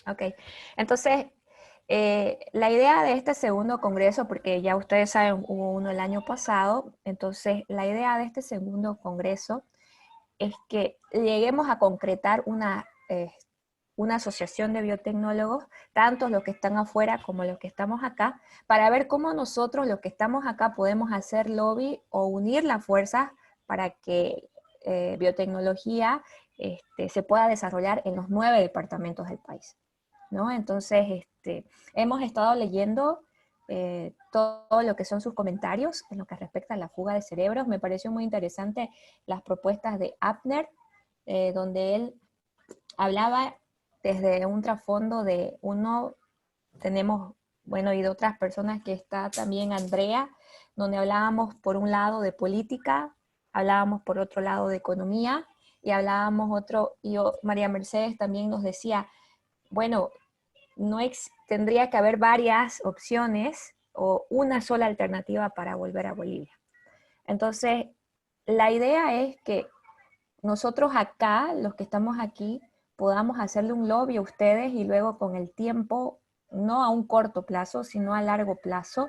Ok, entonces la idea de este segundo congreso, porque ya ustedes saben, hubo uno el año pasado, entonces la idea de este segundo congreso es que lleguemos a concretar una asociación de biotecnólogos, tanto los que están afuera como los que estamos acá, para ver cómo nosotros, los que estamos acá, podemos hacer lobby o unir las fuerzas para que biotecnología se pueda desarrollar en los 9 departamentos del país, ¿no? Entonces, hemos estado leyendo todo lo que son sus comentarios en lo que respecta a la fuga de cerebros. Me pareció muy interesante las propuestas de Abner, donde él hablaba desde un trasfondo de uno, tenemos, bueno, y de otras personas que está también Andrea, donde hablábamos por un lado de política, hablábamos por otro lado de economía, y hablábamos María Mercedes también nos decía, bueno, tendría que haber varias opciones o una sola alternativa para volver a Bolivia. Entonces, la idea es que nosotros acá, los que estamos aquí, podamos hacerle un lobby a ustedes y luego con el tiempo, no a un corto plazo, sino a largo plazo,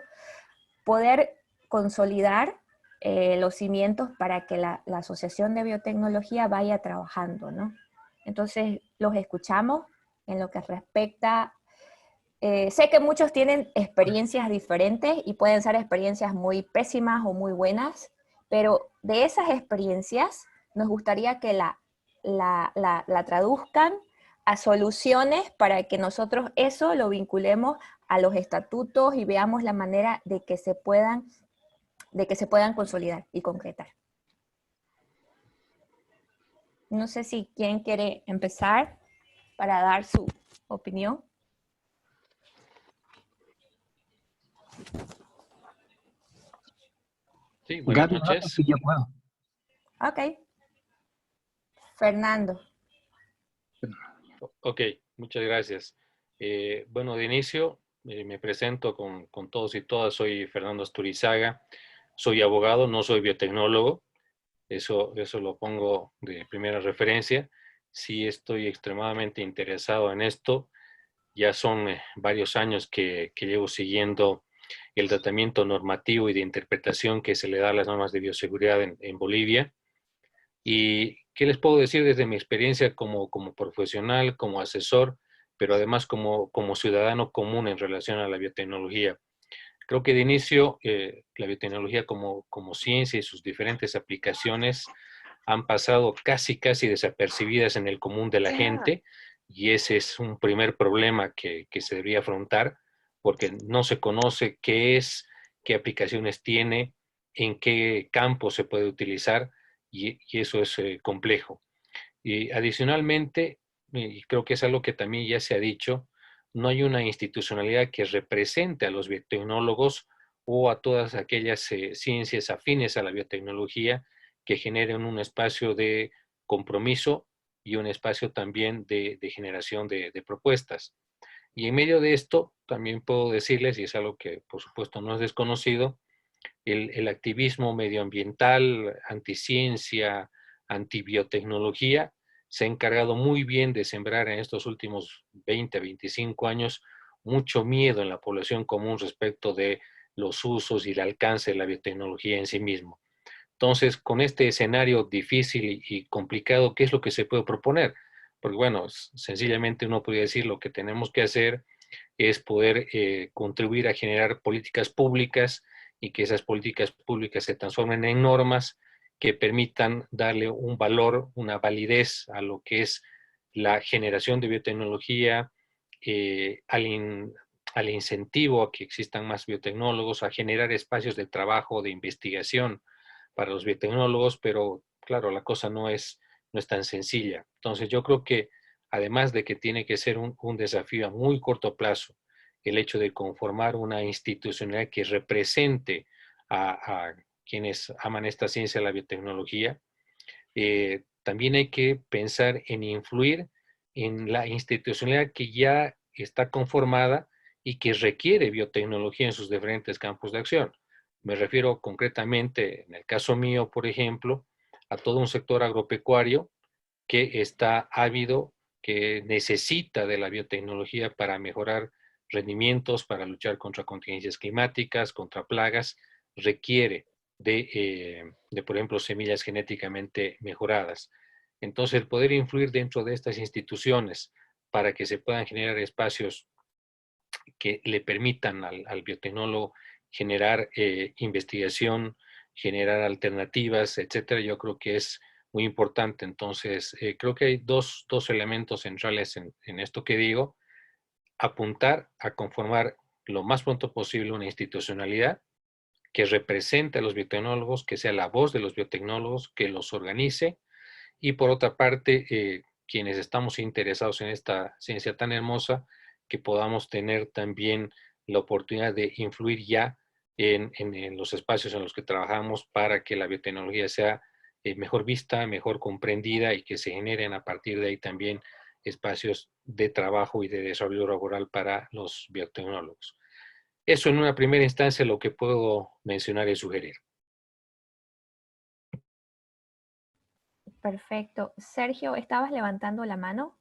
poder consolidar los cimientos para que la Asociación de Biotecnología vaya trabajando, ¿no? Entonces, los escuchamos en lo que respecta. Sé que muchos tienen experiencias diferentes y pueden ser experiencias muy pésimas o muy buenas, pero de esas experiencias nos gustaría que la traduzcan a soluciones para que nosotros eso lo vinculemos a los estatutos y veamos la manera de que se puedan consolidar y concretar. No sé si quién quiere empezar para dar su opinión. Sí, buenas Gaby, noches. sí, yo puedo. Ok. Fernando. Ok, muchas gracias. Bueno, de inicio me presento con todos y todas. Soy Fernando Asturizaga. Soy abogado, no soy biotecnólogo. Eso lo pongo de primera referencia. Sí estoy extremadamente interesado en esto. Ya son varios años que llevo siguiendo el tratamiento normativo y de interpretación que se le da a las normas de bioseguridad en Bolivia. ¿Y qué les puedo decir desde mi experiencia como profesional, como asesor, pero además como ciudadano común en relación a la biotecnología? Creo que de inicio la biotecnología como ciencia y sus diferentes aplicaciones han pasado casi desapercibidas en el común de la gente, y ese es un primer problema que se debería afrontar, porque no se conoce qué es, qué aplicaciones tiene, en qué campo se puede utilizar, y eso es complejo. Y adicionalmente, y creo que es algo que también ya se ha dicho, no hay una institucionalidad que represente a los biotecnólogos o a todas aquellas ciencias afines a la biotecnología que generen un espacio de compromiso y un espacio también de generación de propuestas. Y en medio de esto, también puedo decirles, y es algo que por supuesto no es desconocido, el activismo medioambiental, anticiencia, antibiotecnología, se ha encargado muy bien de sembrar en estos últimos 20, 25 años mucho miedo en la población común respecto de los usos y el alcance de la biotecnología en sí mismo. Entonces, con este escenario difícil y complicado, ¿qué es lo que se puede proponer? Porque, bueno, sencillamente uno podría decir lo que tenemos que hacer es poder contribuir a generar políticas públicas y que esas políticas públicas se transformen en normas que permitan darle un valor, una validez a lo que es la generación de biotecnología, al incentivo a que existan más biotecnólogos, a generar espacios de trabajo, de investigación para los biotecnólogos, pero claro, la cosa no es tan sencilla. Entonces yo creo que además de que tiene que ser un desafío a muy corto plazo, el hecho de conformar una institucionalidad que represente a quienes aman esta ciencia, la biotecnología, también hay que pensar en influir en la institucionalidad que ya está conformada y que requiere biotecnología en sus diferentes campos de acción. Me refiero concretamente, en el caso mío, por ejemplo, a todo un sector agropecuario que está ávido, que necesita de la biotecnología para mejorar rendimientos, para luchar contra contingencias climáticas, contra plagas, requiere por ejemplo, semillas genéticamente mejoradas. Entonces, el poder influir dentro de estas instituciones para que se puedan generar espacios que le permitan al biotecnólogo generar investigación, generar alternativas, etcétera, yo creo que es muy importante. Entonces, creo que hay dos elementos centrales en esto que digo. Apuntar a conformar lo más pronto posible una institucionalidad que represente a los biotecnólogos, que sea la voz de los biotecnólogos, que los organice, y por otra parte, quienes estamos interesados en esta ciencia tan hermosa, que podamos tener también la oportunidad de influir ya en los espacios en los que trabajamos para que la biotecnología sea mejor vista, mejor comprendida y que se generen a partir de ahí también espacios de trabajo y de desarrollo laboral para los biotecnólogos. Eso en una primera instancia lo que puedo mencionar y sugerir. Perfecto. Sergio, ¿estabas levantando la mano?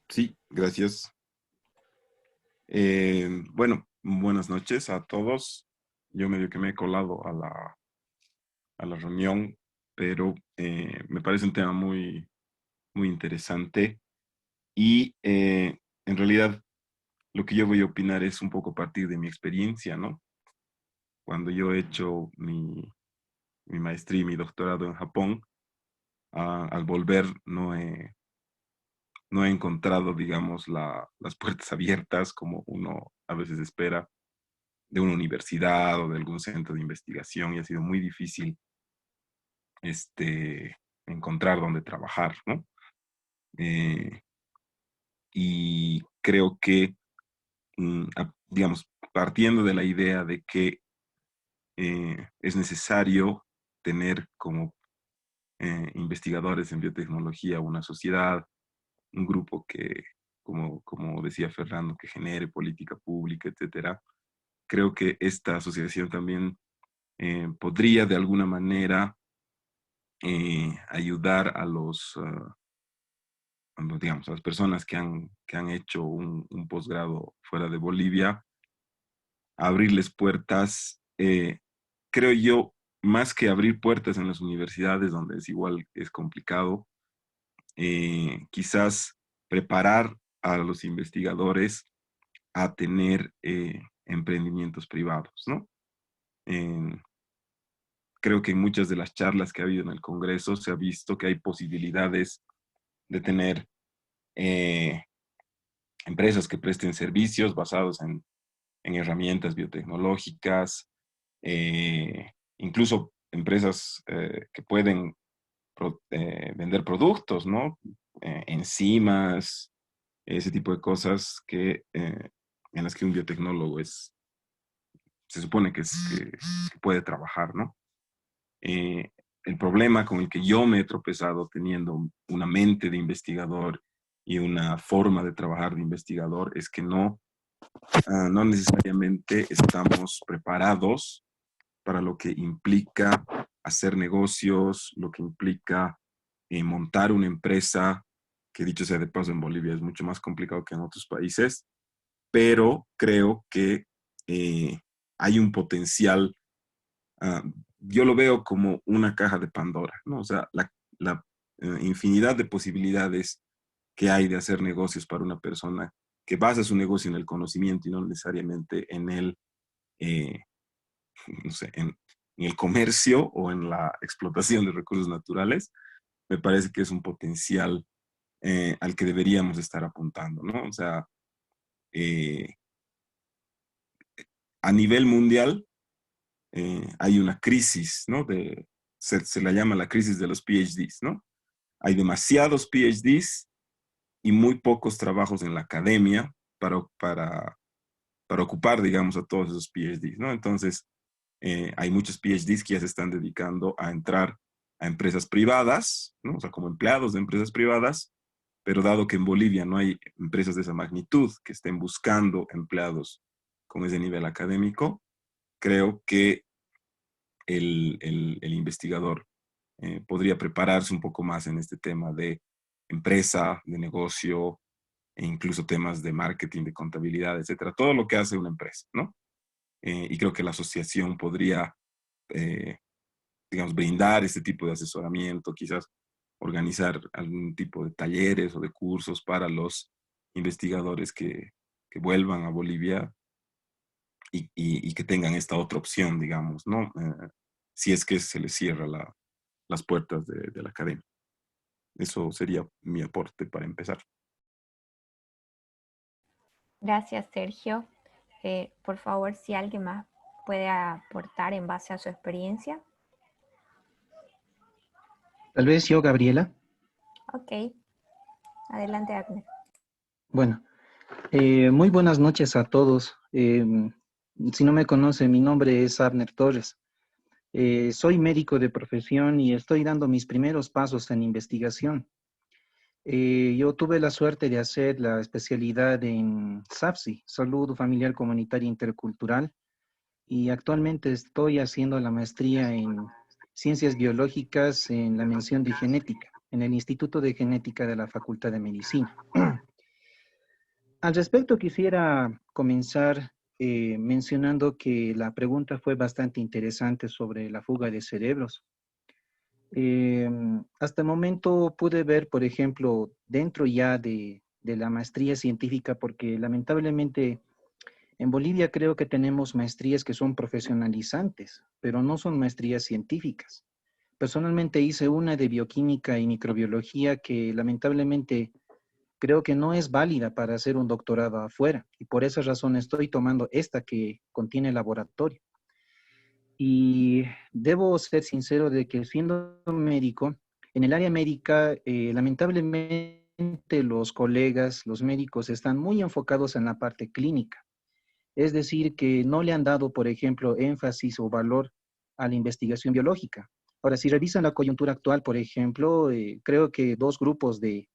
Sí, gracias. Bueno, buenas noches a todos. Yo medio que me he colado a la reunión, pero me parece un tema muy interesante y en realidad lo que yo voy a opinar es un poco a partir de mi experiencia, ¿no? Cuando yo he hecho mi maestría y mi doctorado en Japón, al volver no he encontrado, digamos, las puertas abiertas como uno a veces espera de una universidad o de algún centro de investigación y ha sido muy difícil encontrar dónde trabajar, ¿no? Eh, y creo que, digamos, partiendo de la idea de que es necesario tener como investigadores en biotecnología una sociedad, un grupo que, como decía Fernando, que genere política pública, etcétera. Creo que esta asociación también podría de alguna manera ayudar a digamos, a las personas que han hecho un posgrado fuera de Bolivia, a abrirles puertas, creo yo, más que abrir puertas en las universidades, donde es igual, es complicado, quizás preparar a los investigadores a tener emprendimientos privados, ¿no? En, creo que en muchas de las charlas que ha habido en el Congreso se ha visto que hay posibilidades de tener eh, empresas que presten servicios basados en herramientas biotecnológicas, incluso empresas que pueden vender productos, ¿no? Enzimas, ese tipo de cosas en las que un biotecnólogo se supone que puede trabajar, ¿no? El problema con el que yo me he tropezado teniendo una mente de investigador y una forma de trabajar de investigador es que no necesariamente estamos preparados para lo que implica hacer negocios, lo que implica montar una empresa, que dicho sea de paso en Bolivia es mucho más complicado que en otros países, pero creo que hay un potencial. Yo lo veo como una caja de Pandora, ¿no? O sea, la infinidad de posibilidades que hay de hacer negocios para una persona que basa su negocio en el conocimiento y no necesariamente en eh, no sé, en el comercio o en la explotación de recursos naturales, me parece que es un potencial al que deberíamos estar apuntando, ¿no? O sea, eh, a nivel mundial, hay una crisis, ¿no? Se la llama la crisis de los PhDs, ¿no? Hay demasiados PhDs y muy pocos trabajos en la academia para ocupar, digamos, a todos esos PhDs, ¿no? Entonces, hay muchos PhDs que ya se están dedicando a entrar a empresas privadas, ¿no? O sea, como empleados de empresas privadas, pero dado que en Bolivia no hay empresas de esa magnitud que estén buscando empleados con ese nivel académico, creo que el investigador podría prepararse un poco más en este tema de empresa, de negocio, e incluso temas de marketing, de contabilidad, etcétera, todo lo que hace una empresa, ¿no? Y creo que la asociación podría, eh, digamos, brindar este tipo de asesoramiento, quizás organizar algún tipo de talleres o de cursos para los investigadores que vuelvan a Bolivia y que tengan esta otra opción, digamos, ¿no? Si es que se les cierra las puertas de la academia. Eso sería mi aporte para empezar. Gracias, Sergio. Por favor, si alguien más puede aportar en base a su experiencia. Tal vez yo, Gabriela. Ok, adelante, Agnes. Bueno, muy buenas noches a todos. Si no me conocen, mi nombre es Abner Torres. Soy médico de profesión y estoy dando mis primeros pasos en investigación. Yo tuve la suerte de hacer la especialidad en SAFSI, Salud Familiar Comunitaria Intercultural, y actualmente estoy haciendo la maestría en Ciencias Biológicas en la mención de Genética, en el Instituto de Genética de la Facultad de Medicina. Al respecto, quisiera comenzar mencionando que la pregunta fue bastante interesante sobre la fuga de cerebros. Hasta el momento pude ver, por ejemplo, dentro ya de la maestría científica, porque lamentablemente en Bolivia creo que tenemos maestrías que son profesionalizantes, pero no son maestrías científicas. Personalmente hice una de bioquímica y microbiología que lamentablemente creo que no es válida para hacer un doctorado afuera, y por esa razón estoy tomando esta que contiene laboratorio. Y debo ser sincero de que siendo médico, en el área médica, lamentablemente los colegas, los médicos están muy enfocados en la parte clínica. Es decir, que no le han dado, por ejemplo, énfasis o valor a la investigación biológica. Ahora, si revisan la coyuntura actual, por ejemplo, creo que dos grupos de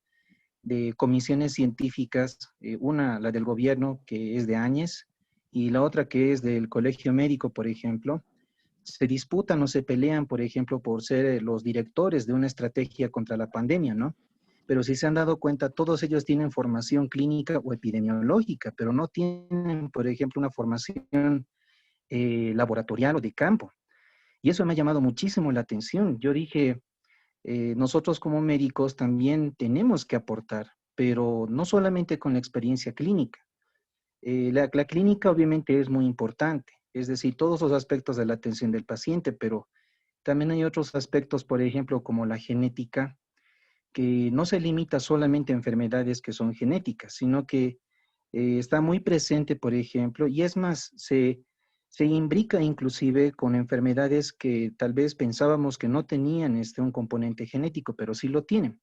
comisiones científicas, una, la del gobierno, que es de Áñez, y la otra que es del Colegio Médico, por ejemplo, se disputan o se pelean, por ejemplo, por ser los directores de una estrategia contra la pandemia, ¿no? Pero si se han dado cuenta, todos ellos tienen formación clínica o epidemiológica, pero no tienen, por ejemplo, una formación laboratorial o de campo. Y eso me ha llamado muchísimo la atención. Yo dije, nosotros como médicos también tenemos que aportar, pero no solamente con la experiencia clínica. La clínica obviamente es muy importante, es decir, todos los aspectos de la atención del paciente, pero también hay otros aspectos, por ejemplo, como la genética, que no se limita solamente a enfermedades que son genéticas, sino que está muy presente, por ejemplo, y es más, se imbrica inclusive con enfermedades que tal vez pensábamos que no tenían un componente genético, pero sí lo tienen.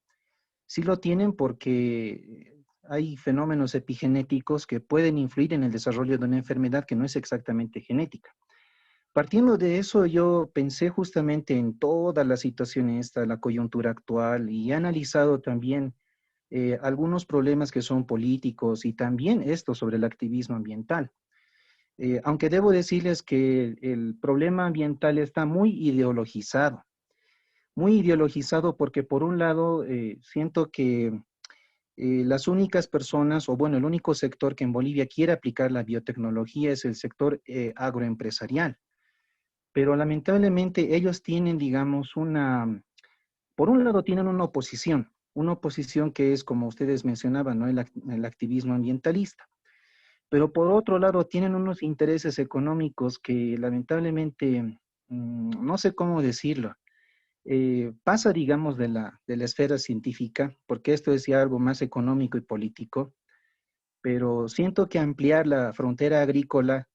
Sí lo tienen porque hay fenómenos epigenéticos que pueden influir en el desarrollo de una enfermedad que no es exactamente genética. Partiendo de eso, yo pensé justamente en toda la situación esta, la coyuntura actual, y he analizado también algunos problemas que son políticos y también esto sobre el activismo ambiental. Aunque debo decirles que el problema ambiental está muy ideologizado porque por un lado siento que las únicas personas, o bueno, el único sector que en Bolivia quiere aplicar la biotecnología es el sector agroempresarial. Pero lamentablemente ellos tienen, digamos, por un lado tienen una oposición que es, como ustedes mencionaban, ¿no? El activismo ambientalista. Pero por otro lado tienen unos intereses económicos que lamentablemente, no sé cómo decirlo, pasa, digamos, de la esfera científica, porque esto es ya algo más económico y político, pero siento que ampliar la frontera agrícola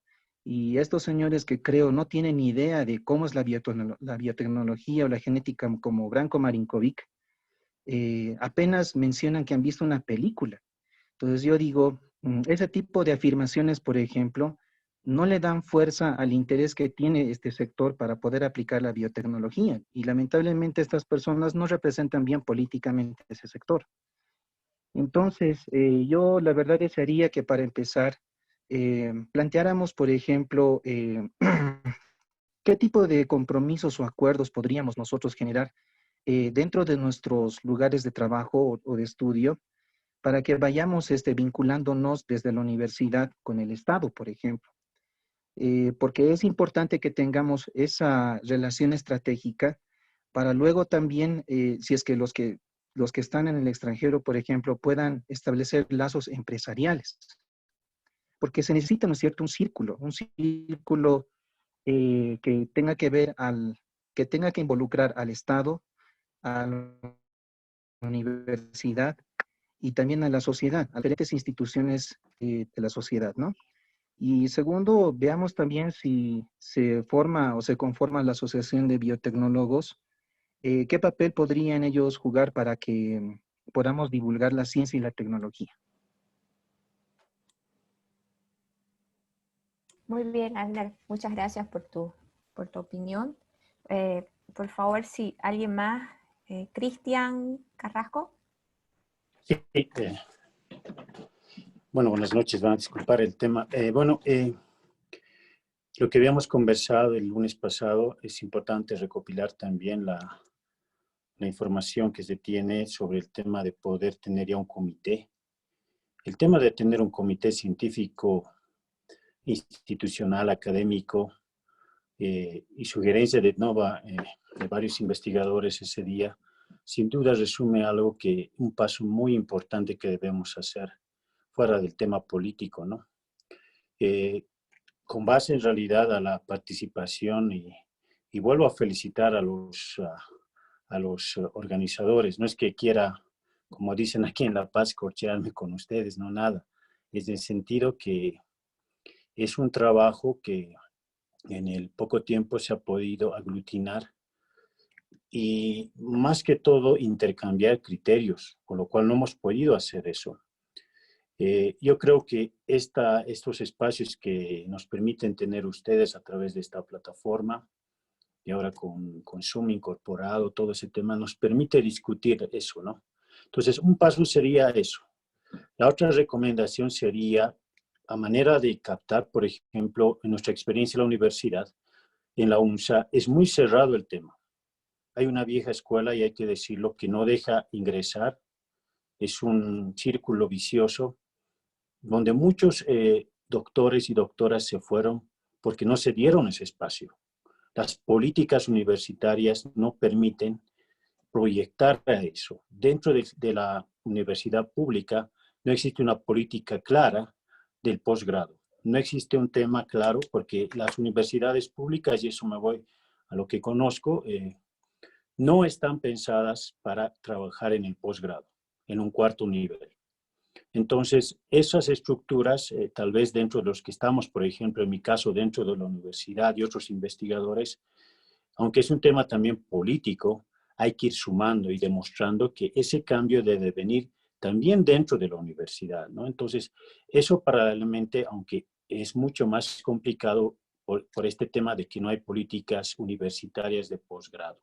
y estos señores que creo no tienen ni idea de cómo es la biotecnología o la genética como Branko Marinkovic, apenas mencionan que han visto una película. Entonces yo digo, ese tipo de afirmaciones, por ejemplo, no le dan fuerza al interés que tiene este sector para poder aplicar la biotecnología. Y lamentablemente estas personas no representan bien políticamente ese sector. Entonces, yo la verdad desearía que para empezar, planteáramos, por ejemplo, qué tipo de compromisos o acuerdos podríamos nosotros generar dentro de nuestros lugares de trabajo o de estudio, para que vayamos vinculándonos desde la universidad con el Estado, por ejemplo. Porque es importante que tengamos esa relación estratégica para luego también, si es que los que están en el extranjero, por ejemplo, puedan establecer lazos empresariales. Porque se necesita, ¿no es cierto?, un círculo que tenga que ver que tenga que involucrar al Estado, a la universidad y también a la sociedad, a diferentes instituciones de la sociedad, ¿no? Y segundo, veamos también si se forma o se conforma la Asociación de Biotecnólogos, qué papel podrían ellos jugar para que podamos divulgar la ciencia y la tecnología. Muy bien, Abner, muchas gracias por tu opinión. Por favor, si alguien más, Cristian Carrasco. Sí, bueno, buenas noches, van a disculpar el tema. Lo que habíamos conversado el lunes pasado, es importante recopilar también la información que se tiene sobre el tema de poder tener ya un comité. El tema de tener un comité científico, institucional, académico, y sugerencia de varios investigadores ese día, sin duda resume algo un paso muy importante que debemos hacer fuera del tema político, ¿no? Con base en realidad a la participación y vuelvo a felicitar a los organizadores. No es que quiera, como dicen aquí en La Paz, corchearme con ustedes, no nada. Es en el sentido que es un trabajo que en el poco tiempo se ha podido aglutinar y más que todo intercambiar criterios, con lo cual no hemos podido hacer eso. Yo creo que estos espacios que nos permiten tener ustedes a través de esta plataforma y ahora con Zoom incorporado, todo ese tema nos permite discutir eso, ¿no? Entonces, un paso sería eso. La otra recomendación sería, a manera de captar, por ejemplo, en nuestra experiencia en la universidad, en la UNSA, es muy cerrado el tema. Hay una vieja escuela, y hay que decirlo, que no deja ingresar. Es un círculo vicioso donde muchos doctores y doctoras se fueron porque no se dieron ese espacio. Las políticas universitarias no permiten proyectar a eso. Dentro de la universidad pública no existe una política clara del posgrado. No existe un tema claro porque las universidades públicas, y eso me voy a lo que conozco, no están pensadas para trabajar en el posgrado, en un cuarto nivel. Entonces, esas estructuras, tal vez dentro de los que estamos, por ejemplo, en mi caso, dentro de la universidad y otros investigadores, aunque es un tema también político, hay que ir sumando y demostrando que ese cambio debe venir también dentro de la universidad, ¿no? Entonces, eso paralelamente, aunque es mucho más complicado por este tema de que no hay políticas universitarias de posgrado.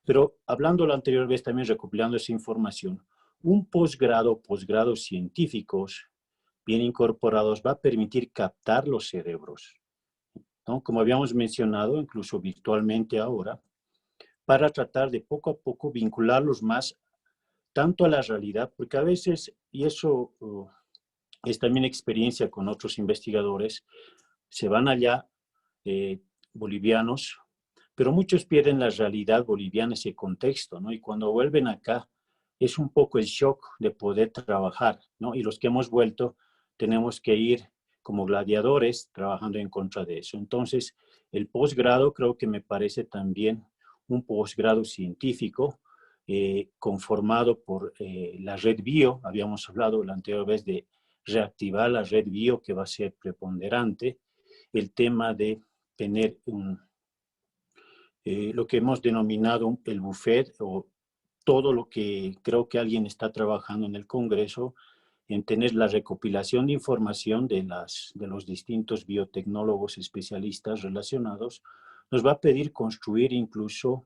Pero hablando la anterior vez, también recopilando esa información, un posgrados científicos bien incorporados va a permitir captar los cerebros, ¿no? Como habíamos mencionado, incluso virtualmente ahora, para tratar de poco a poco vincularlos más tanto a la realidad, porque a veces, y eso es también experiencia con otros investigadores, se van allá bolivianos, pero muchos pierden la realidad boliviana, ese contexto, ¿no? Y cuando vuelven acá, es un poco el shock de poder trabajar, ¿no? Y los que hemos vuelto, tenemos que ir como gladiadores trabajando en contra de eso. Entonces, el posgrado creo que me parece también un posgrado científico conformado por la red bio. Habíamos hablado la anterior vez de reactivar la red bio, que va a ser preponderante. El tema de tener lo que hemos denominado el buffet, o todo lo que creo que alguien está trabajando en el Congreso, en tener la recopilación de información de los distintos biotecnólogos especialistas relacionados, nos va a pedir construir incluso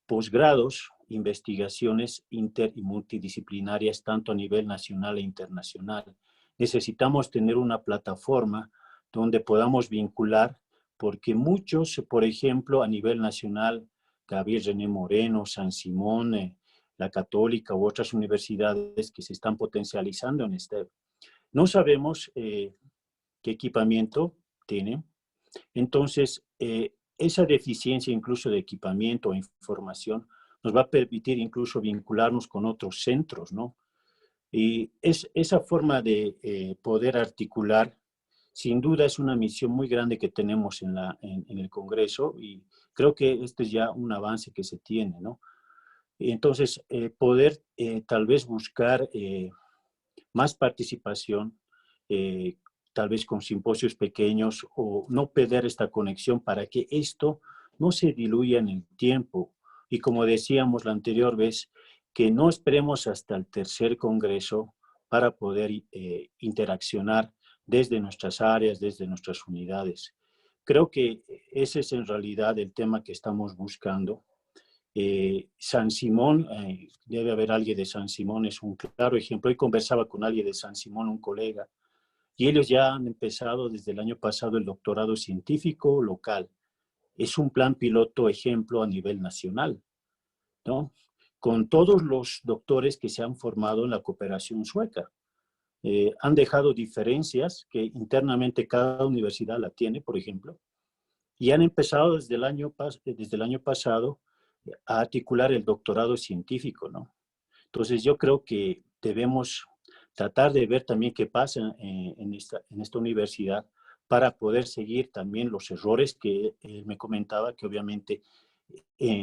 posgrados, investigaciones inter y multidisciplinarias, tanto a nivel nacional e internacional. Necesitamos tener una plataforma donde podamos vincular, porque muchos, por ejemplo, a nivel nacional, Gabriel René Moreno, San Simón, la Católica u otras universidades que se están potencializando en STEP. No sabemos qué equipamiento tienen. Entonces, esa deficiencia incluso de equipamiento o información nos va a permitir incluso vincularnos con otros centros, ¿no? Y esa forma de poder articular, sin duda es una misión muy grande que tenemos en el Congreso, y creo que este es ya un avance que se tiene, ¿no? Entonces, poder tal vez buscar más participación, tal vez con simposios pequeños, o no perder esta conexión para que esto no se diluya en el tiempo. Y como decíamos la anterior vez, que no esperemos hasta el tercer congreso para poder interaccionar desde nuestras áreas, desde nuestras unidades. Creo que ese es en realidad el tema que estamos buscando. San Simón, debe haber alguien de San Simón, es un claro ejemplo. Hoy conversaba con alguien de San Simón, un colega, y ellos ya han empezado desde el año pasado el doctorado científico local. Es un plan piloto ejemplo a nivel nacional, ¿no? Con todos los doctores que se han formado en la cooperación sueca. Han dejado diferencias que internamente cada universidad la tiene, por ejemplo, y han empezado desde el año pasado a articular el doctorado científico, ¿no? Entonces yo creo que debemos tratar de ver también qué pasa en esta universidad para poder seguir también los errores que me comentaba, que obviamente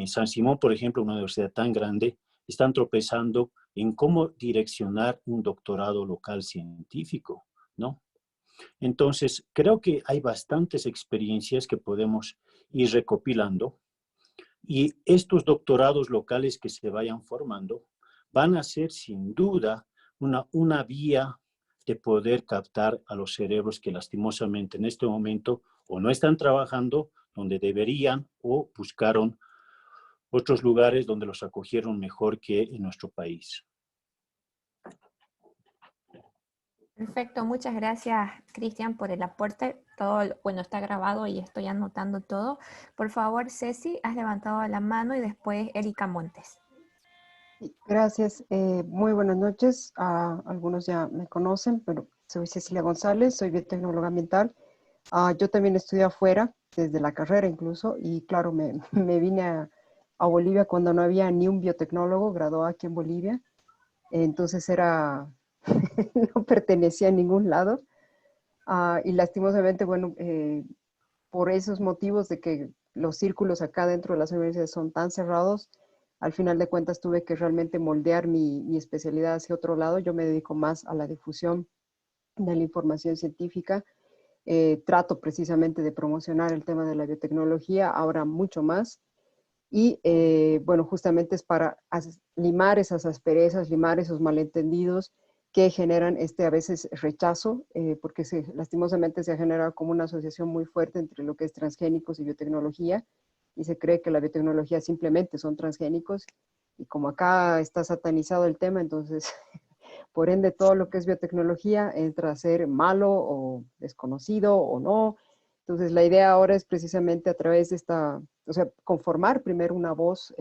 San Simón, por ejemplo, una universidad tan grande, están tropezando en cómo direccionar un doctorado local científico, ¿no? Entonces, creo que hay bastantes experiencias que podemos ir recopilando, y estos doctorados locales que se vayan formando van a ser sin duda una vía de poder captar a los cerebros que lastimosamente en este momento o no están trabajando donde deberían, o buscaron otros lugares donde los acogieron mejor que en nuestro país. Perfecto, muchas gracias, Cristian, por el aporte. Todo, bueno, está grabado y estoy anotando todo. Por favor, Ceci, has levantado la mano, y después Erika Montes. Gracias. Muy buenas noches. Algunos ya me conocen, pero soy Cecilia González, soy biotecnóloga ambiental. Yo también estudié afuera, desde la carrera incluso, y claro, me vine a Bolivia cuando no había ni un biotecnólogo graduado aquí en Bolivia. Entonces no pertenecía a ningún lado. Y lastimosamente, bueno, por esos motivos de que los círculos acá dentro de las universidades son tan cerrados, al final de cuentas tuve que realmente moldear mi especialidad hacia otro lado. Yo me dedico más a la difusión de la información científica. Trato precisamente de promocionar el tema de la biotecnología, ahora mucho más. Y bueno, justamente es para limar esas asperezas, limar esos malentendidos que generan a veces rechazo, porque lastimosamente se ha generado como una asociación muy fuerte entre lo que es transgénicos y biotecnología, y se cree que la biotecnología simplemente son transgénicos, y como acá está satanizado el tema, entonces por ende todo lo que es biotecnología entra a ser malo o desconocido o no. Entonces la idea ahora es precisamente a través de o sea, conformar primero una voz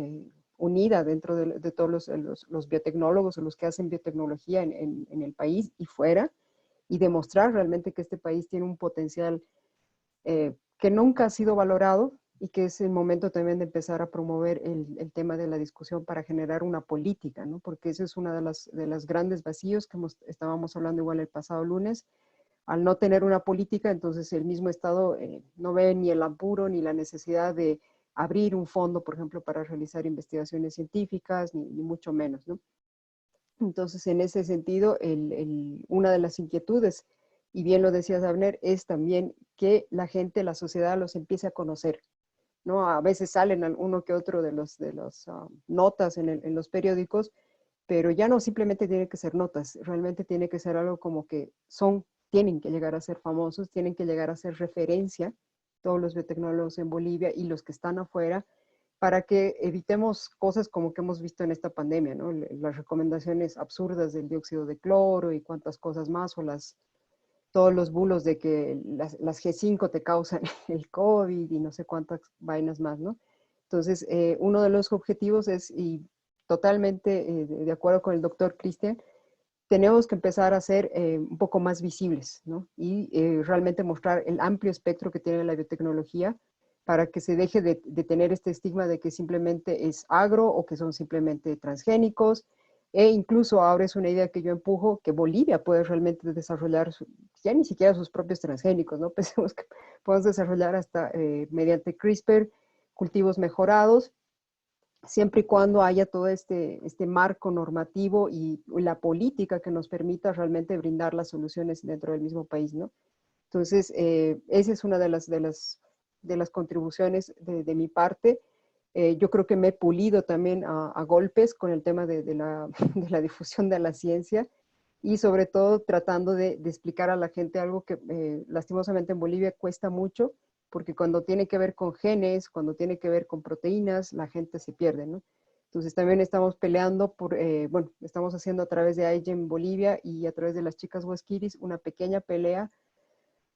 unida dentro de todos los biotecnólogos o los que hacen biotecnología en el país y fuera, y demostrar realmente que este país tiene un potencial que nunca ha sido valorado, y que es el momento también de empezar a promover el tema de la discusión para generar una política, ¿no? Porque eso es uno de los grandes vacíos que estábamos hablando igual el pasado lunes. Al no tener una política, entonces el mismo Estado no ve ni el apuro ni la necesidad de abrir un fondo, por ejemplo, para realizar investigaciones científicas, ni mucho menos, ¿no? Entonces, en ese sentido, una de las inquietudes, y bien lo decías, Abner, es también que la gente, la sociedad los empiece a conocer, ¿no? A veces salen uno que otro de las notas en los periódicos, pero ya no simplemente tiene que ser notas, realmente tiene que ser algo como que tienen que llegar a ser famosos, tienen que llegar a ser referencia, todos los biotecnólogos en Bolivia y los que están afuera, para que evitemos cosas como que hemos visto en esta pandemia, ¿no? Las recomendaciones absurdas del dióxido de cloro y cuántas cosas más, o todos los bulos de que las G5 te causan el COVID y no sé cuántas vainas más, ¿no? Entonces, uno de los objetivos es, y totalmente de acuerdo con el doctor Cristian, tenemos que empezar a ser un poco más visibles, ¿no? Y realmente mostrar el amplio espectro que tiene la biotecnología para que se deje de tener este estigma de que simplemente es agro o que son simplemente transgénicos. E incluso ahora es una idea que yo empujo, que Bolivia puede realmente desarrollar, ya ni siquiera sus propios transgénicos, ¿no? Pensemos que podemos desarrollar hasta mediante CRISPR cultivos mejorados, siempre y cuando haya todo este marco normativo y la política que nos permita realmente brindar las soluciones dentro del mismo país, ¿no? Entonces, esa es una de las contribuciones de mi parte. Yo creo que me he pulido también a golpes con el tema de la difusión de la ciencia y sobre todo tratando de explicar a la gente algo que lastimosamente en Bolivia cuesta mucho, porque cuando tiene que ver con genes, cuando tiene que ver con proteínas, la gente se pierde, ¿no? Entonces también estamos peleando bueno, estamos haciendo a través de iGEM Bolivia y a través de las chicas Huasquiris una pequeña pelea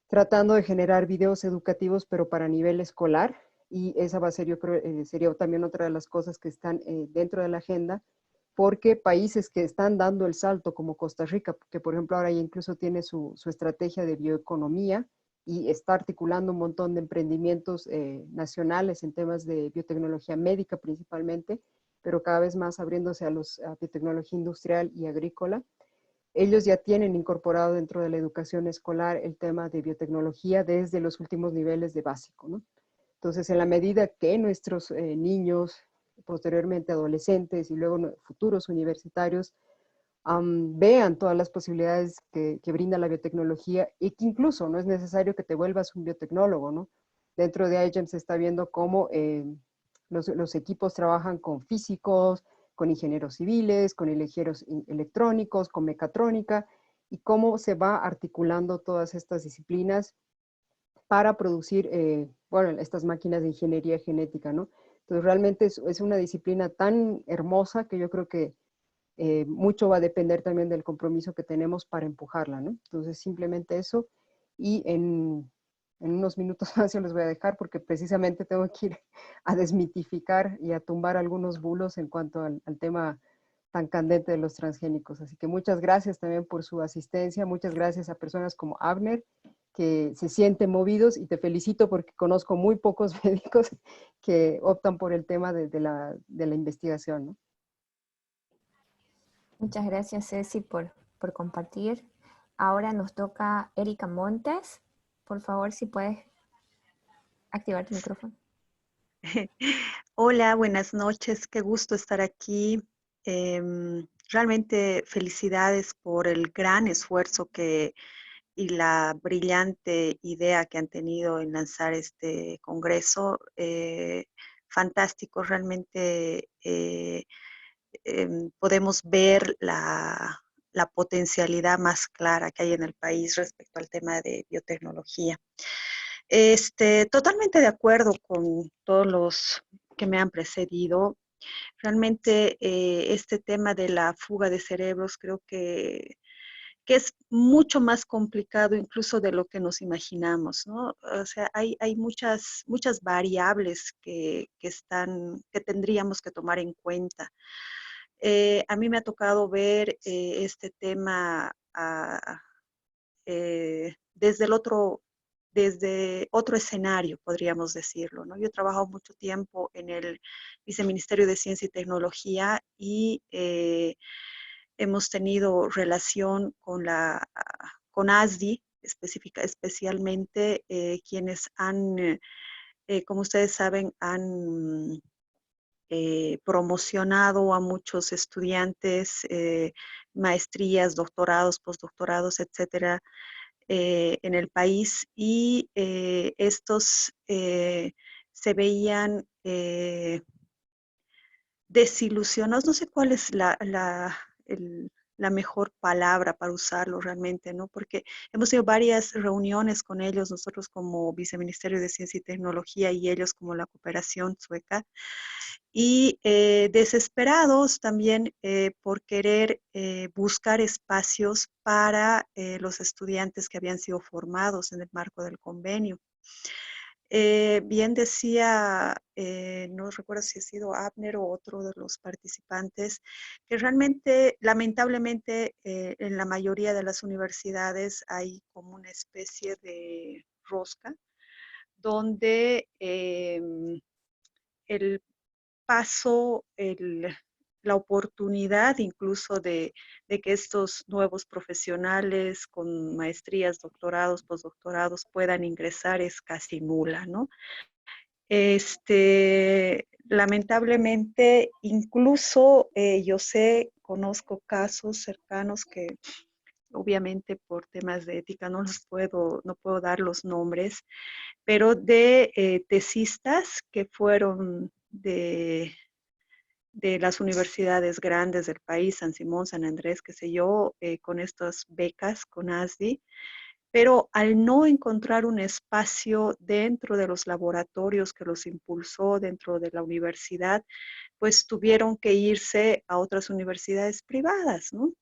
tratando de generar videos educativos, pero para nivel escolar, y esa va a ser, yo creo, sería también otra de las cosas que están dentro de la agenda, porque países que están dando el salto, como Costa Rica, que por ejemplo ahora ya incluso tiene su estrategia de bioeconomía y está articulando un montón de emprendimientos nacionales en temas de biotecnología médica principalmente, pero cada vez más abriéndose a biotecnología industrial y agrícola. Ellos ya tienen incorporado dentro de la educación escolar el tema de biotecnología desde los últimos niveles de básico, ¿no? Entonces, en la medida que nuestros niños, posteriormente adolescentes y luego futuros universitarios, vean todas las posibilidades que brinda la biotecnología y que incluso no es necesario que te vuelvas un biotecnólogo, ¿no? Dentro de iGEM se está viendo cómo los equipos trabajan con físicos, con ingenieros civiles, con ingenieros electrónicos, con mecatrónica, y cómo se va articulando todas estas disciplinas para producir, bueno, estas máquinas de ingeniería genética, ¿no? Entonces, realmente es una disciplina tan hermosa que yo creo que mucho va a depender también del compromiso que tenemos para empujarla, ¿no? Entonces, simplemente eso, y en unos minutos más yo les voy a dejar porque precisamente tengo que ir a desmitificar y a tumbar algunos bulos en cuanto al tema tan candente de los transgénicos. Así que muchas gracias también por su asistencia, muchas gracias a personas como Abner, que se sienten movidos, y te felicito porque conozco muy pocos médicos que optan por el tema de la investigación, ¿no? Muchas gracias, Ceci, por compartir. Ahora nos toca Erika Montes. Por favor, si puedes activar tu micrófono. Hola, buenas noches. Qué gusto estar aquí. Realmente felicidades por el gran esfuerzo y la brillante idea que han tenido en lanzar este congreso. Fantástico, realmente podemos ver la potencialidad más clara que hay en el país respecto al tema de biotecnología. Totalmente de acuerdo con todos los que me han precedido. Realmente este tema de la fuga de cerebros creo que es mucho más complicado incluso de lo que nos imaginamos, ¿no? O sea, hay muchas variables que tendríamos que tomar en cuenta. A mí me ha tocado ver este tema desde otro escenario, podríamos decirlo, ¿no? Yo he trabajado mucho tiempo en el Viceministerio de Ciencia y Tecnología y hemos tenido relación con ASDI, especialmente quienes han, como ustedes saben, han promocionado a muchos estudiantes, maestrías, doctorados, postdoctorados, etcétera, en el país, y estos se veían desilusionados. No sé cuál es la mejor palabra para usarlo realmente, ¿no? Porque hemos tenido varias reuniones con ellos, nosotros como Viceministerio de Ciencia y Tecnología y ellos como la Cooperación Sueca, y desesperados también por querer buscar espacios para los estudiantes que habían sido formados en el marco del convenio. bien decía, no recuerdo si ha sido Abner o otro de los participantes, que realmente, lamentablemente, en la mayoría de las universidades hay como una especie de rosca, donde el paso, la oportunidad incluso de que estos nuevos profesionales con maestrías, doctorados, postdoctorados puedan ingresar es casi nula, ¿no? Lamentablemente, incluso yo sé, conozco casos cercanos que obviamente por temas de ética no puedo dar los nombres, pero de tesistas que fueron de las universidades grandes del país, San Simón, San Andrés, qué sé yo, con estas becas, con ASDI, pero al no encontrar un espacio dentro de los laboratorios que los impulsó dentro de la universidad, pues tuvieron que irse a otras universidades privadas, ¿no?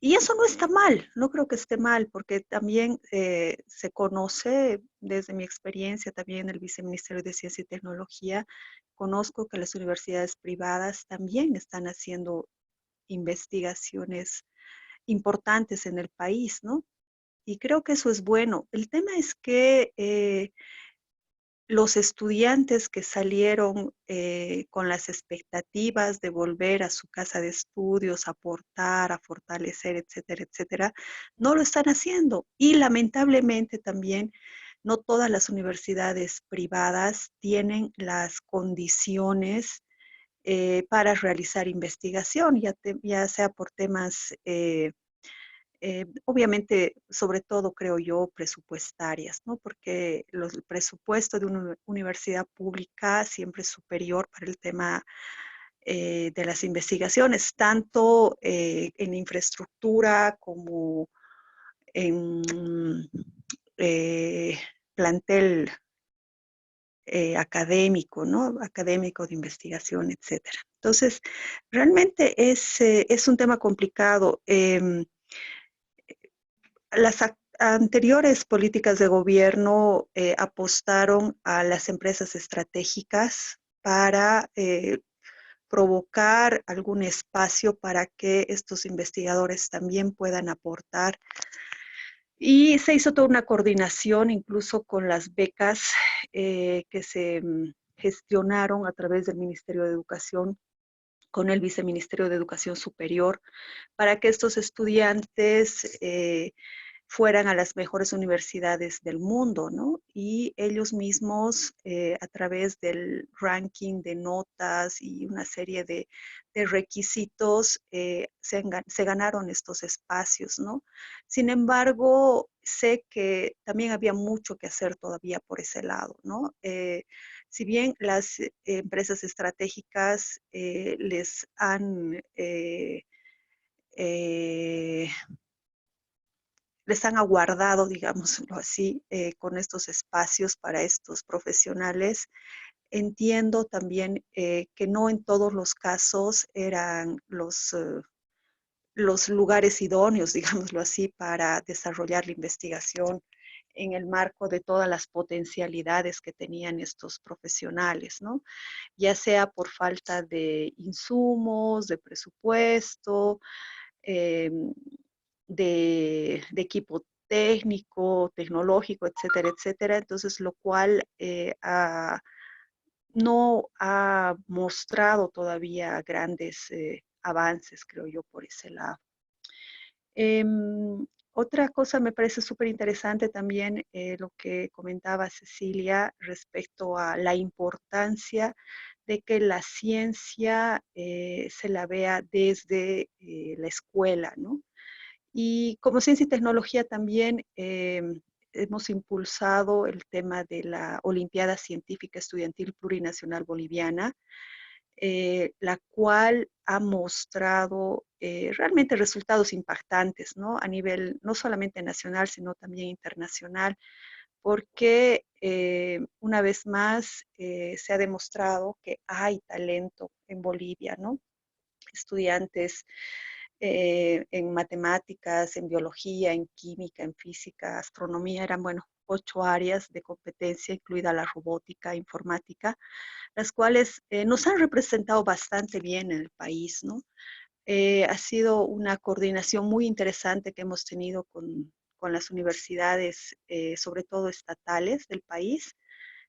Y eso no está mal, no creo que esté mal, porque también se conoce desde mi experiencia también en el Viceministerio de Ciencia y Tecnología, conozco que las universidades privadas también están haciendo investigaciones importantes en el país, ¿no? Y creo que eso es bueno. El tema es que los estudiantes que salieron con las expectativas de volver a su casa de estudios, aportar, a fortalecer, etcétera, etcétera, no lo están haciendo. Y lamentablemente también no todas las universidades privadas tienen las condiciones para realizar investigación, ya sea por temas obviamente, sobre todo creo yo, presupuestarias, ¿no? Porque el presupuesto de una universidad pública siempre es superior para el tema de las investigaciones, tanto en infraestructura como en eh, plantel académico, ¿no? Académico de investigación, etcétera. Entonces, realmente es un tema complicado. Las anteriores políticas de gobierno apostaron a las empresas estratégicas para provocar algún espacio para que estos investigadores también puedan aportar. Y se hizo toda una coordinación incluso con las becas que se gestionaron a través del Ministerio de Educación con el Viceministerio de Educación Superior para que estos estudiantes fueran a las mejores universidades del mundo, ¿no? Y ellos mismos, a través del ranking de notas y una serie de requisitos, se ganaron estos espacios, ¿no? Sin embargo, sé que también había mucho que hacer todavía por ese lado, ¿no? Si bien las empresas estratégicas les han les han aguardado, digámoslo así, con estos espacios para estos profesionales. Entiendo también que no en todos los casos eran los lugares idóneos, digámoslo así, para desarrollar la investigación en el marco de todas las potencialidades que tenían estos profesionales, ¿no? Ya sea por falta de insumos, de presupuesto, eh, de equipo técnico, tecnológico, etcétera, etcétera. Entonces, lo cual no ha mostrado todavía grandes avances, creo yo, por ese lado. Otra cosa me parece súper interesante también lo que comentaba Cecilia respecto a la importancia de que la ciencia se la vea desde la escuela, ¿no? Y como ciencia y tecnología también hemos impulsado el tema de la Olimpiada Científica Estudiantil Plurinacional Boliviana, la cual ha mostrado realmente resultados impactantes, ¿no? A nivel no solamente nacional, sino también internacional, porque una vez más se ha demostrado que hay talento en Bolivia, ¿no? Estudiantes en matemáticas, en biología, en química, en física, astronomía, eran, bueno, 8 áreas de competencia, incluida la robótica, informática, las cuales nos han representado bastante bien en el país, ¿no? Ha sido una coordinación muy interesante que hemos tenido con las universidades, sobre todo estatales del país,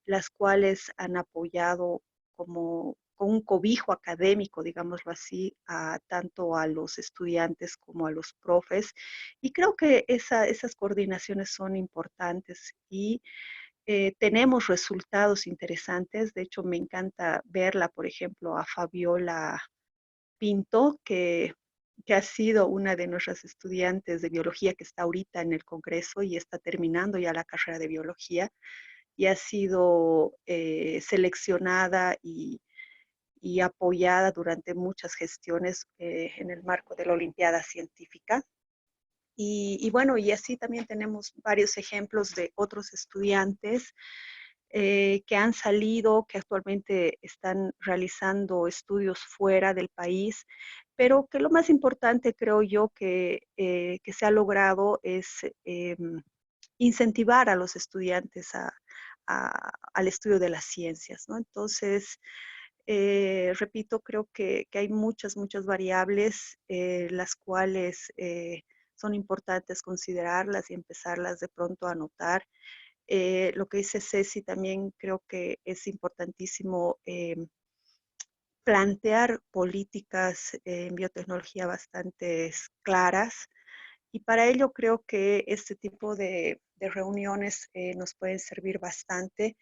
las cuales han apoyado como con un cobijo académico, digámoslo así, tanto a los estudiantes como a los profes. Y creo que esas coordinaciones son importantes y tenemos resultados interesantes. De hecho, me encanta verla, por ejemplo, a Fabiola Pinto, que ha sido una de nuestras estudiantes de biología que está ahorita en el Congreso y está terminando ya la carrera de biología y ha sido seleccionada y apoyada durante muchas gestiones en el marco de la Olimpiada Científica. Y bueno, y así también tenemos varios ejemplos de otros estudiantes que han salido, que actualmente están realizando estudios fuera del país, pero que lo más importante creo yo que se ha logrado es incentivar a los estudiantes al estudio de las ciencias, ¿no? Entonces, repito, creo que hay muchas variables las cuales son importantes considerarlas y empezarlas de pronto a notar. Lo que dice Ceci también creo que es importantísimo plantear políticas en biotecnología bastante claras y para ello creo que este tipo de reuniones nos pueden servir bastante.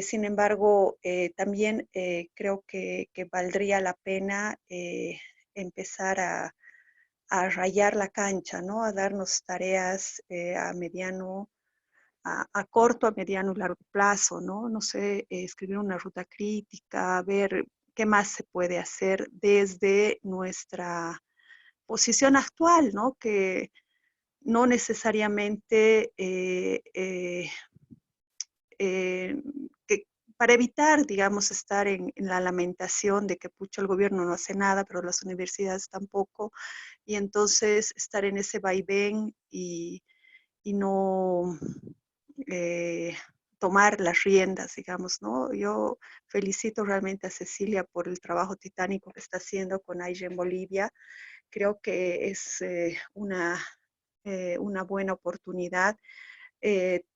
Sin embargo, también creo que valdría la pena empezar a rayar la cancha, ¿no? A darnos tareas a mediano, a corto, a mediano y largo plazo, ¿no? No sé, escribir una ruta crítica, ver qué más se puede hacer desde nuestra posición actual, ¿no? Que no necesariamente que para evitar, digamos, estar en la lamentación de que pucha, el gobierno no hace nada, pero las universidades tampoco, y entonces estar en ese vaivén y no tomar las riendas, digamos, ¿no? Yo felicito realmente a Cecilia por el trabajo titánico que está haciendo con AIGE en Bolivia. Creo que es una buena oportunidad.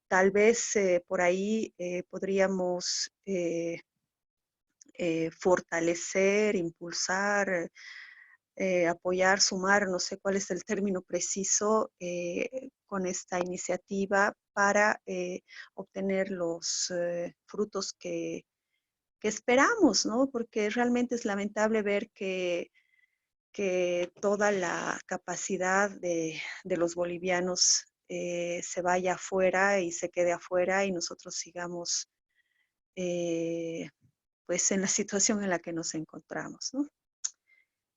Tal vez por ahí podríamos fortalecer, impulsar, apoyar, sumar, no sé cuál es el término preciso, con esta iniciativa para obtener los frutos que esperamos, ¿no? Porque realmente es lamentable ver que toda la capacidad de los bolivianos se vaya afuera y se quede afuera y nosotros sigamos pues en la situación en la que nos encontramos, ¿no?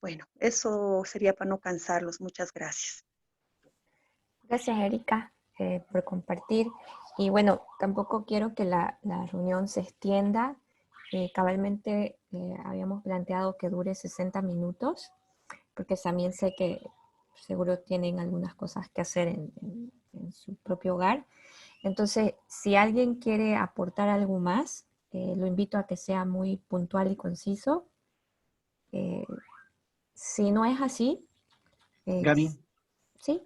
Bueno, eso sería para no cansarlos. Muchas gracias. Gracias, Erika, por compartir. Y bueno, tampoco quiero que la reunión se extienda. Cabalmente habíamos planteado que dure 60 minutos, porque también sé que seguro tienen algunas cosas que hacer en su propio hogar. Entonces, si alguien quiere aportar algo más, lo invito a que sea muy puntual y conciso. Si no es así, Gaby, ¿sí?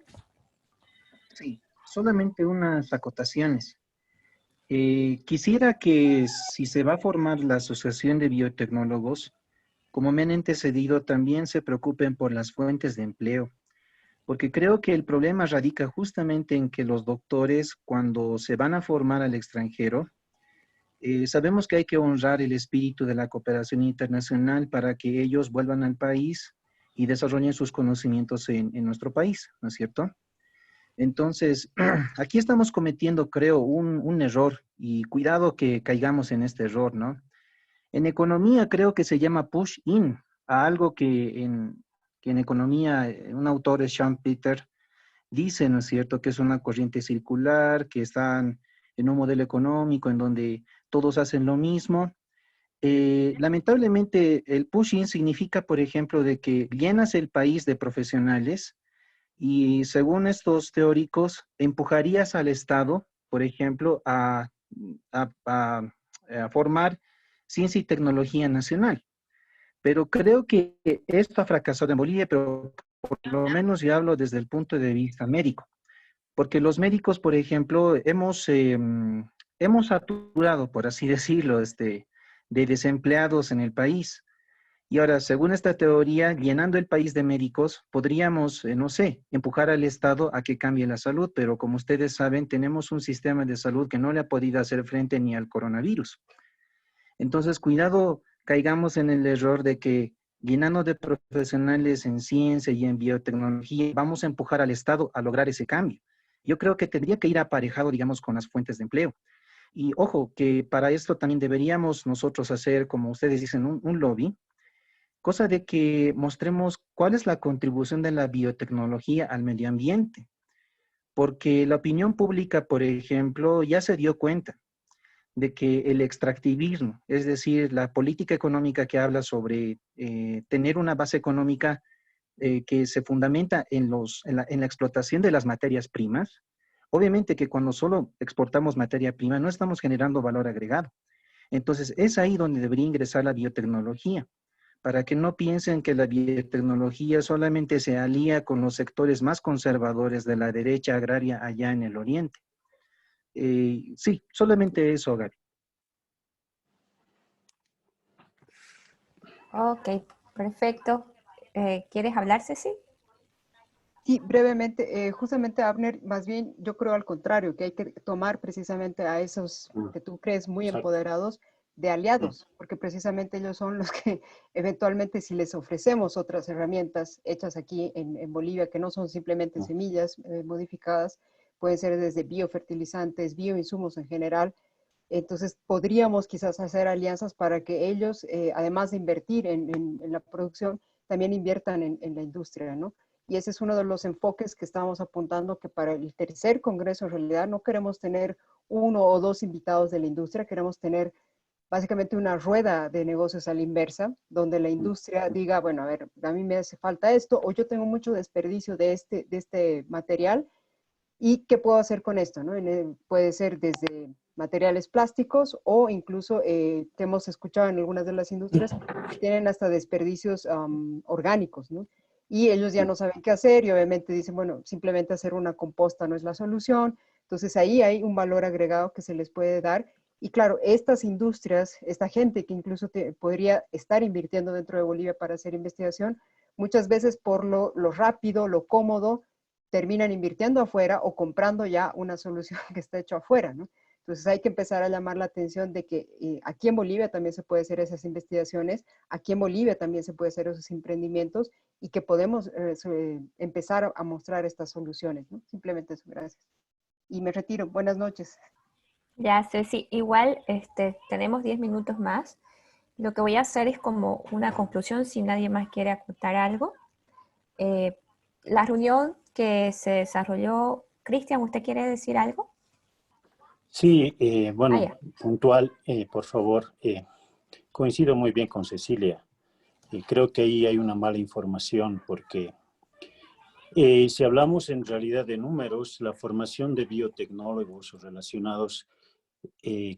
sí, solamente unas acotaciones. Quisiera que si se va a formar la Asociación de Biotecnólogos, como me han antecedido, también se preocupen por las fuentes de empleo, porque creo que el problema radica justamente en que los doctores, cuando se van a formar al extranjero, sabemos que hay que honrar el espíritu de la cooperación internacional para que ellos vuelvan al país y desarrollen sus conocimientos en nuestro país, ¿no es cierto? Entonces, aquí estamos cometiendo, creo, un error y cuidado que caigamos en este error, ¿no? En economía creo que se llama push-in, a algo que en economía un autor es Sean Peter, dice, ¿no es cierto?, que es una corriente circular, que están en un modelo económico en donde todos hacen lo mismo. Lamentablemente, el push-in significa, por ejemplo, de que llenas el país de profesionales y según estos teóricos, empujarías al Estado, por ejemplo, a formar ciencia y tecnología nacional. Pero creo que esto ha fracasado en Bolivia, pero por lo menos yo hablo desde el punto de vista médico. Porque los médicos, por ejemplo, hemos saturado, por así decirlo, de desempleados en el país. Y ahora, según esta teoría, llenando el país de médicos, podríamos, no sé, empujar al Estado a que cambie la salud, pero como ustedes saben, tenemos un sistema de salud que no le ha podido hacer frente ni al coronavirus. Entonces, cuidado, caigamos en el error de que llenando de profesionales en ciencia y en biotecnología, vamos a empujar al Estado a lograr ese cambio. Yo creo que tendría que ir aparejado, digamos, con las fuentes de empleo. Y ojo, que para esto también deberíamos nosotros hacer, como ustedes dicen, un lobby, cosa de que mostremos cuál es la contribución de la biotecnología al medio ambiente. Porque la opinión pública, por ejemplo, ya se dio cuenta de que el extractivismo, es decir, la política económica que habla sobre tener una base económica que se fundamenta en la explotación de las materias primas, obviamente que cuando solo exportamos materia prima no estamos generando valor agregado. Entonces, es ahí donde debería ingresar la biotecnología, para que no piensen que la biotecnología solamente se alía con los sectores más conservadores de la derecha agraria allá en el oriente. Sí, solamente eso, Gaby. Ok, perfecto. ¿Quieres hablar, Ceci? Sí, brevemente, justamente Abner, más bien yo creo al contrario, que hay que tomar precisamente a esos que tú crees muy Exacto. empoderados de aliados, porque precisamente ellos son los que eventualmente si les ofrecemos otras herramientas hechas aquí en Bolivia, que no son simplemente semillas modificadas, pueden ser desde biofertilizantes, bioinsumos en general, entonces podríamos quizás hacer alianzas para que ellos, además de invertir en la producción, también inviertan en la industria, ¿no? Y ese es uno de los enfoques que estamos apuntando, que para el tercer congreso en realidad no queremos tener uno o dos invitados de la industria, queremos tener básicamente una rueda de negocios a la inversa, donde la industria diga, bueno, a ver, a mí me hace falta esto, o yo tengo mucho desperdicio de este material, ¿y qué puedo hacer con esto? ¿No? Puede ser desde materiales plásticos o incluso que hemos escuchado en algunas de las industrias que tienen hasta desperdicios orgánicos, ¿no? Y ellos ya no saben qué hacer y obviamente dicen, bueno, simplemente hacer una composta no es la solución. Entonces ahí hay un valor agregado que se les puede dar. Y claro, estas industrias, esta gente que incluso podría estar invirtiendo dentro de Bolivia para hacer investigación, muchas veces por lo rápido, lo cómodo, terminan invirtiendo afuera o comprando ya una solución que está hecha afuera, ¿no? Entonces hay que empezar a llamar la atención de que aquí en Bolivia también se puede hacer esas investigaciones, aquí en Bolivia también se puede hacer esos emprendimientos y que podemos empezar a mostrar estas soluciones, ¿no? Simplemente eso, gracias. Y me retiro. Buenas noches. Ya, Ceci, igual tenemos 10 minutos más. Lo que voy a hacer es como una conclusión, si nadie más quiere acotar algo. La reunión que se desarrolló, Cristian, ¿usted quiere decir algo? Sí, bueno, Ya. puntual, por favor. Coincido muy bien con Cecilia. Creo que ahí hay una mala información porque si hablamos en realidad de números, la formación de biotecnólogos o relacionados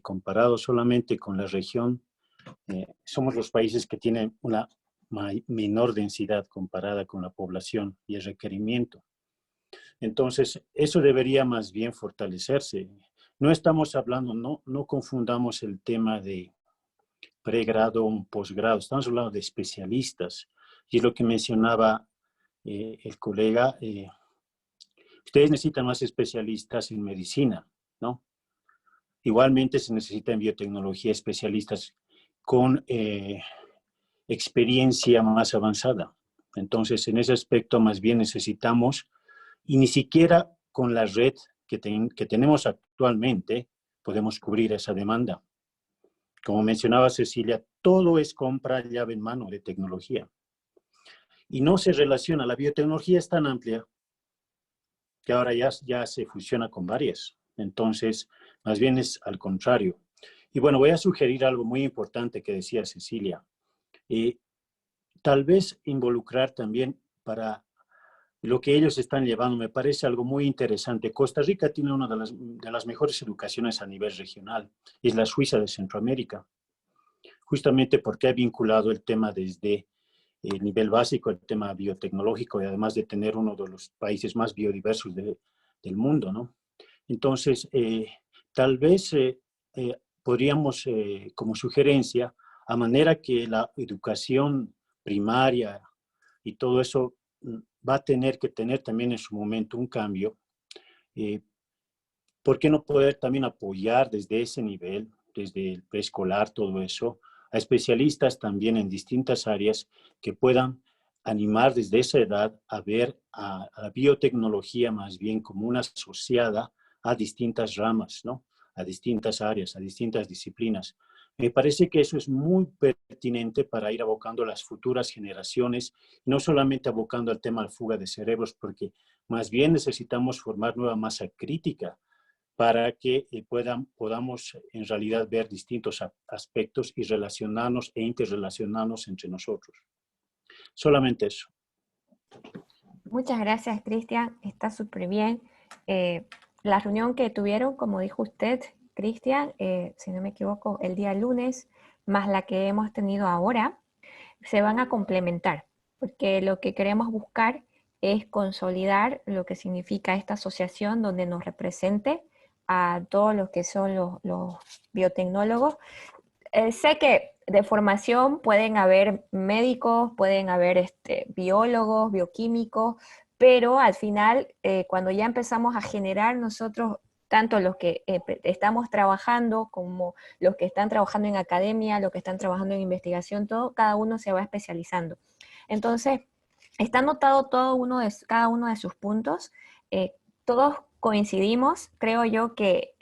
comparados solamente con la región, somos los países que tienen una menor densidad comparada con la población y el requerimiento. Entonces, eso debería más bien fortalecerse. No estamos hablando, no confundamos el tema de pregrado o un posgrado, estamos hablando de especialistas. Y es lo que mencionaba el colega, ustedes necesitan más especialistas en medicina, ¿no? Igualmente se necesita en biotecnología especialistas con experiencia más avanzada. Entonces, en ese aspecto más bien necesitamos, y ni siquiera con la red que tenemos actualmente, podemos cubrir esa demanda. Como mencionaba Cecilia, todo es compra llave en mano de tecnología. Y no se relaciona, la biotecnología es tan amplia que ahora ya se fusiona con varias. Entonces, más bien es al contrario. Y bueno, voy a sugerir algo muy importante que decía Cecilia. Tal vez involucrar también para lo que ellos están llevando me parece algo muy interesante. Costa Rica tiene una de las mejores educaciones a nivel regional. Es la Suiza de Centroamérica. Justamente porque ha vinculado el tema desde el nivel básico, el tema biotecnológico y además de tener uno de los países más biodiversos del mundo, ¿no? Entonces, tal vez podríamos, como sugerencia, a manera que la educación primaria y todo eso va a tener que tener también en su momento un cambio, ¿por qué no poder también apoyar desde ese nivel, desde el preescolar, todo eso, a especialistas también en distintas áreas que puedan animar desde esa edad a ver a la biotecnología más bien como una asociada a distintas ramas, ¿no? A distintas áreas, a distintas disciplinas. Me parece que eso es muy pertinente para ir abocando a las futuras generaciones, no solamente abocando al tema de fuga de cerebros, porque más bien necesitamos formar nueva masa crítica para que podamos en realidad ver distintos aspectos y relacionarnos e interrelacionarnos entre nosotros. Solamente eso. Muchas gracias, Cristian. Está súper bien. La reunión que tuvieron, como dijo usted, Cristian, si no me equivoco, el día lunes, más la que hemos tenido ahora, se van a complementar, porque lo que queremos buscar es consolidar lo que significa esta asociación donde nos represente a todos los que son los biotecnólogos. Sé que de formación pueden haber médicos, pueden haber biólogos, bioquímicos, pero al final, cuando ya empezamos a generar nosotros, tanto los que estamos trabajando como los que están trabajando en academia, los que están trabajando en investigación, todo, cada uno se va especializando. Entonces, está anotado cada uno de sus puntos. Todos coincidimos. Creo yo que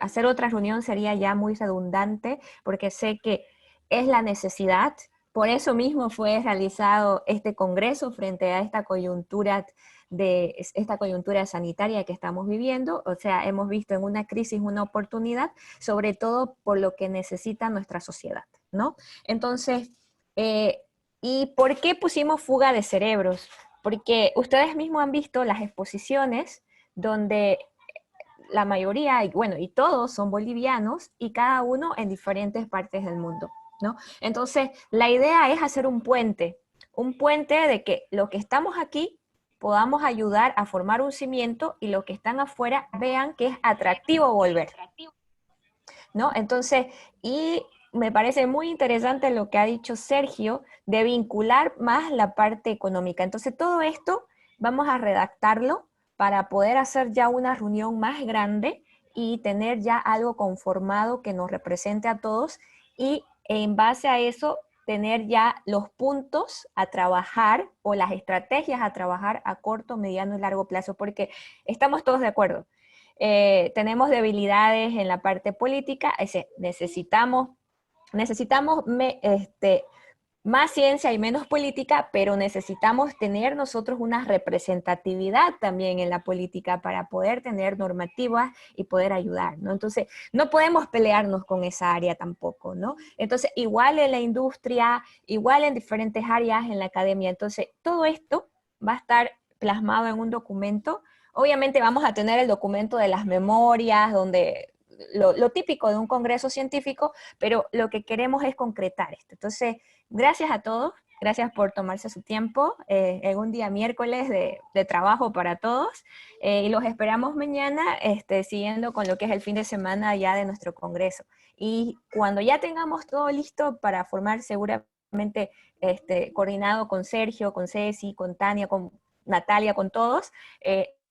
hacer otra reunión sería ya muy redundante, porque sé que es la necesidad. Por eso mismo fue realizado este congreso frente a esta coyuntura sanitaria que estamos viviendo. O sea, hemos visto en una crisis una oportunidad, sobre todo por lo que necesita nuestra sociedad, ¿no? Entonces, ¿y por qué pusimos fuga de cerebros? Porque ustedes mismos han visto las exposiciones donde la mayoría, y todos son bolivianos y cada uno en diferentes partes del mundo, ¿no? Entonces, la idea es hacer un puente de que los que estamos aquí podamos ayudar a formar un cimiento y los que están afuera vean que es atractivo volver, ¿no? Entonces, y me parece muy interesante lo que ha dicho Sergio de vincular más la parte económica. Entonces, todo esto vamos a redactarlo para poder hacer ya una reunión más grande y tener ya algo conformado que nos represente a todos y en base a eso tener ya los puntos a trabajar o las estrategias a trabajar a corto, mediano y largo plazo, porque estamos todos de acuerdo. Tenemos debilidades en la parte política, necesitamos más ciencia y menos política, pero necesitamos tener nosotros una representatividad también en la política para poder tener normativas y poder ayudar, ¿no? Entonces, no podemos pelearnos con esa área tampoco, ¿no? Entonces, igual en la industria, igual en diferentes áreas en la academia. Entonces, todo esto va a estar plasmado en un documento. Obviamente vamos a tener el documento de las memorias, donde lo típico de un congreso científico, pero lo que queremos es concretar esto. Entonces, gracias a todos, gracias por tomarse su tiempo en un día miércoles de trabajo para todos, y los esperamos mañana siguiendo con lo que es el fin de semana ya de nuestro congreso. Y cuando ya tengamos todo listo para formar seguramente coordinado con Sergio, con Ceci, con Tania, con Natalia, con todos,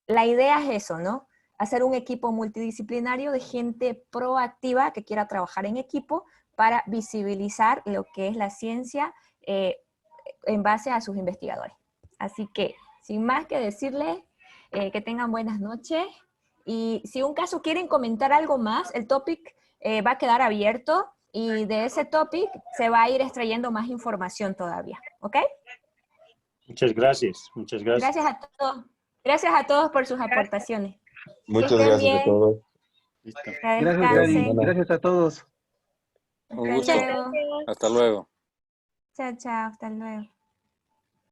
la idea es eso, ¿no? Hacer un equipo multidisciplinario de gente proactiva que quiera trabajar en equipo para visibilizar lo que es la ciencia en base a sus investigadores. Así que, sin más que decirles, que tengan buenas noches, y si un caso quieren comentar algo más, el topic va a quedar abierto, y de ese topic se va a ir extrayendo más información todavía, ¿ok? Muchas gracias, muchas gracias. Gracias a todos por sus aportaciones. Muchas gracias a todos. Listo. Gracias, Gary. Gracias a todos. Un gusto. Hasta luego. Chao, chao, hasta luego.